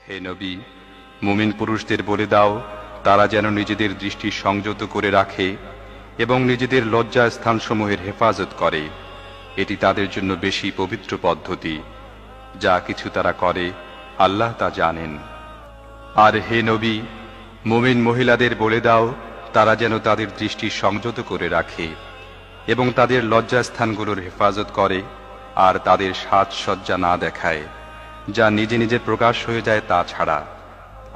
হে নবী, মুমিন পুরুষদের বলে দাও তারা যেন নিজেদের দৃষ্টি সংযত করে রাখে এবং নিজেদের লজ্জা স্থানসমূহের হেফাজত করে। এটি তাদের জন্য বেশি পবিত্র পদ্ধতি। যা কিছু তারা করে আল্লাহ তা জানেন। আর হে নবী, মুমিন মহিলাদের বলে দাও তারা যেন তাদের দৃষ্টি সংযত করে রাখে এবং তাদের লজ্জাস্থানগুলোর হেফাজত করে আর তাদের সাজসজ্জা না দেখায় যা নিজে নিজে প্রকাশ হয়ে যায় তা ছাড়া।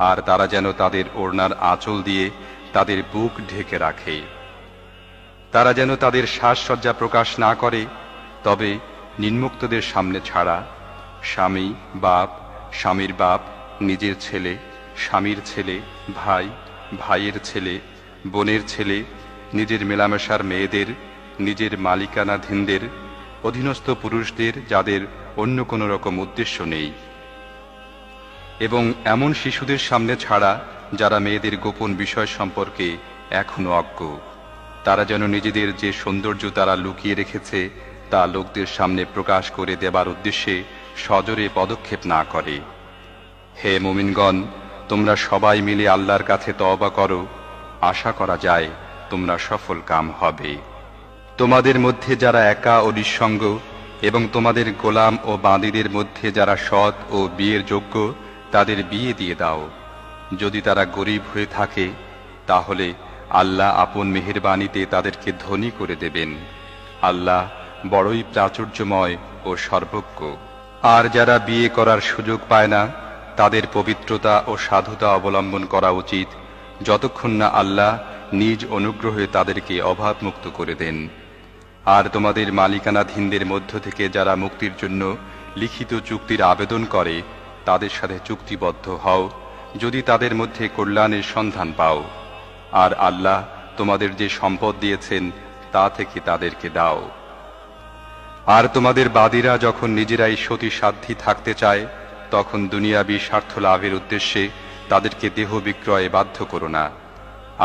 আর তারা যেন তাদের ওড়নার আঁচল দিয়ে তাদের বুক ঢেকে রাখে। তারা যেন তাদের সাজসজ্জা প্রকাশ না করে, তবে নিম্মুক্তদের সামনে ছাড়া। স্বামী, বাপ, স্বামীর বাপ, নিজের ছেলে, স্বামীর ছেলে, ভাই, ভাইয়ের ছেলে, বোনের ছেলে, নিজের মেলামেশার মেয়েদের, নিজের মালিকানাধীনদের, অধীনস্থ পুরুষদের যাদের অন্য কোনো রকম উদ্দেশ্য নেই, এবং এমন শিশুদের সামনে ছাড়া যারা মেয়েদের গোপন বিষয় সম্পর্কে এখনো অজ্ঞ। তারা যেন নিজেদের যে সৌন্দর্য তারা লুকিয়ে রেখেছে তা লোকদের সামনে প্রকাশ করে দেবার উদ্দেশ্যে সজোরে পদক্ষেপ না করে। হে মুমিনগণ, তোমরা সবাই মিলে আল্লাহর কাছে তওবা করো, আশা করা যায় তোমরা সফল কাম হবে। তোমাদের মধ্যে যারা একা ও নিঃসঙ্গ এবং তোমাদের গোলাম ও বাঁদীদের মধ্যে যারা সৎ ও বিয়ের যোগ্য তাদের বিয়ে দিয়ে দাও। যদি তারা গরিব হয়ে থাকে তাহলে আল্লাহ আপন মেহেরবানিতে তাদেরকে ধনী করে দেবেন। আল্লাহ বড়ই প্রাচুর্যময় ও সর্বজ্ঞ। আর যারা বিয়ে করার সুযোগ পায় না তাদের পবিত্রতা ও সাধুতা অবলম্বন করা উচিত যতক্ষণ না আল্লাহ নিজ অনুগ্রহে তাদেরকে অভাবমুক্ত করে দেন। আর তোমাদের মালিকানাধীনদের মধ্য থেকে যারা মুক্তির জন্য লিখিত চুক্তির আবেদন করে তাদের সাথে চুক্তিবদ্ধ হও, যদি তাদের মধ্যে কল্যাণের সন্ধান পাও। আর আল্লাহ তোমাদের যে সম্পদ দিয়েছেন তা থেকে তাদেরকে দাও। আর তোমাদের বাদীরা যখন নিজেরাই সতী সাধ্যী থাকতে চায় তখন দুনিয়াবী স্বার্থ লাভের উদ্দেশ্যে তাদেরকে দেহ বিক্রয়ে বাধ্য করো না।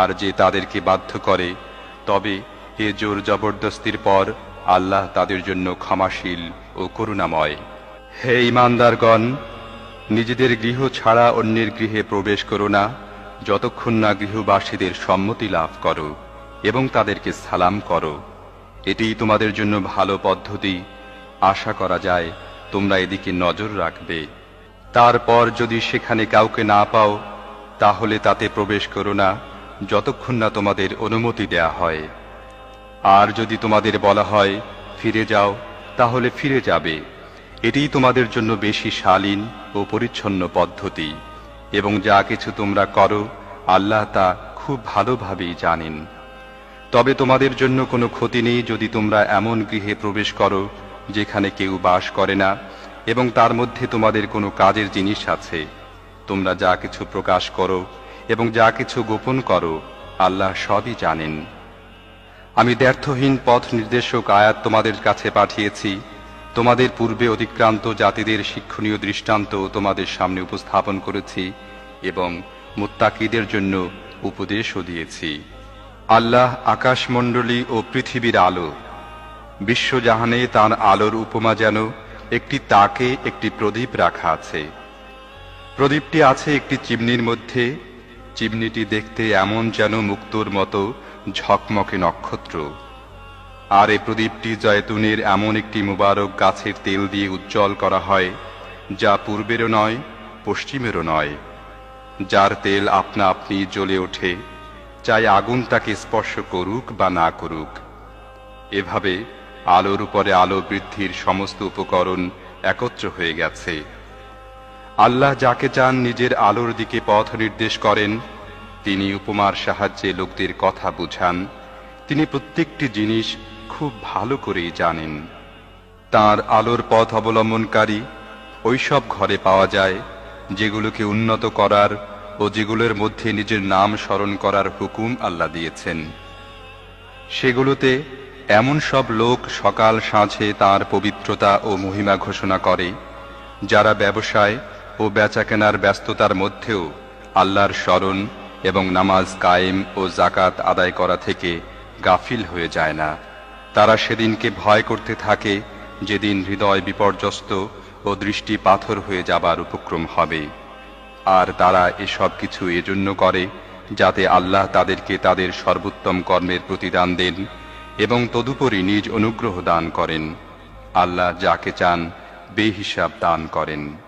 আর যে তাদেরকে বাধ্য করে তবে এ জোর জবরদস্তির পর আল্লাহ তাদের জন্য ক্ষমাশীল ও করুণাময়। হে ঈমানদারগণ, নিজেদের গৃহ ছাড়া অন্যের গৃহে প্রবেশ করো না যতক্ষণ না গৃহবাসীদের সম্মতি লাভ করো এবং তাদেরকে সালাম করো। এটিই তোমাদের জন্য ভালো পদ্ধতি। আশা করা যায় তোমরা এদিকে নজর রাখবে। তারপর যদি সেখানে কাউকে না পাও তাহলে তাতে প্রবেশ করো না যতক্ষণ না তোমাদের অনুমতি দেয়া হয়। আর যদি তোমাদের বলা হয় ফিরে যাও তাহলে ফিরে যাবে। এটিই তোমাদের জন্য বেশি শালীন ও পরিচ্ছন্ন পদ্ধতি, এবং যা কিছু তোমরা করো আল্লাহ তা খুব ভালোভাবেই জানেন। তবে তোমাদের জন্য কোনো ক্ষতি নেই যদি তোমরা এমন গৃহে প্রবেশ করো যেখানে কেউ বাস করে না এবং তার মধ্যে তোমাদের কোনো কাজের জিনিস আছে। তোমরা যা কিছু প্রকাশ করো এবং যা কিছু গোপন করো আল্লাহ সবই জানেন। আমি দ্ব্যর্থহীন পথ নির্দেশক আয়াত তোমাদের কাছে পাঠিয়েছি। তোমাদের পূর্বে অতিক্রান্ত জাতিদের শিক্ষণীয় দৃষ্টান্ত তোমাদের সামনে উপস্থাপন করেছি এবং মুত্তাকিদের জন্য উপদেশও দিয়েছি। আল্লাহ আকাশমণ্ডলী ও পৃথিবীর আলো। বিশ্বজাহানে তাঁর আলোর উপমা যেন একটি তাকে একটি প্রদীপ রাখা আছে। প্রদীপটি আছে একটি চিমনির মধ্যে। চিমনিটি দেখতে এমন যেন মুক্তোর মতো ঝকমকে নক্ষত্র। আর এই প্রদীপটি জয়তুনের এমন একটি মুবারক গাছের তেল দিয়ে উজ্জ্বল করা হয় যা পূর্বেরও নয় পশ্চিমেরও নয়, যার তেল আপনা আপনি জ্বলে ওঠে, চাই আগুন তাকে স্পর্শ করুক বা না করুক। এভাবে আলোর উপরে আলো বৃদ্ধির সমস্ত উপকরণ একত্র হয়ে গেছে। আল্লাহ যাকে চান নিজের আলোর দিকে পথ নির্দেশ করেন। তিনি উপমার সাহায্যে লোকদের কথা বুঝান। তিনি প্রত্যেকটি জিনিস খুব ভালো করেই জানেন। তাঁর আলোর পথ অবলম্বনকারী ওইসব ঘরে পাওয়া যায় যেগুলোকে উন্নত করার ও যেগুলোর মধ্যে নিজের নাম স্মরণ করার হুকুম আল্লাহ দিয়েছেন। সেগুলোতে এমন সব লোক সকাল সাঁঝে তাঁর পবিত্রতা ও মহিমা ঘোষণা করে যারা ব্যবসায় ও বেচাকেনার ব্যস্ততার মধ্যেও আল্লাহর স্মরণ এবং নামাজ কায়েম ও জাকাত আদায় করা থেকে গাফিল হয়ে যায় না। তারা সেদিনকে ভয় করতে থাকে যেদিন হৃদয় বিপর্যস্ত ও দৃষ্টি পাথর হয়ে যাবার উপক্রম হবে। আর তারা এসব কিছু এজন্য করে যাতে আল্লাহ তাদেরকে তাদের সর্বোত্তম কর্মের প্রতিদান দেন এবং তদুপরি নিজ অনুগ্রহ দান করেন। আল্লাহ যাকে চান বেহিসাব দান করেন।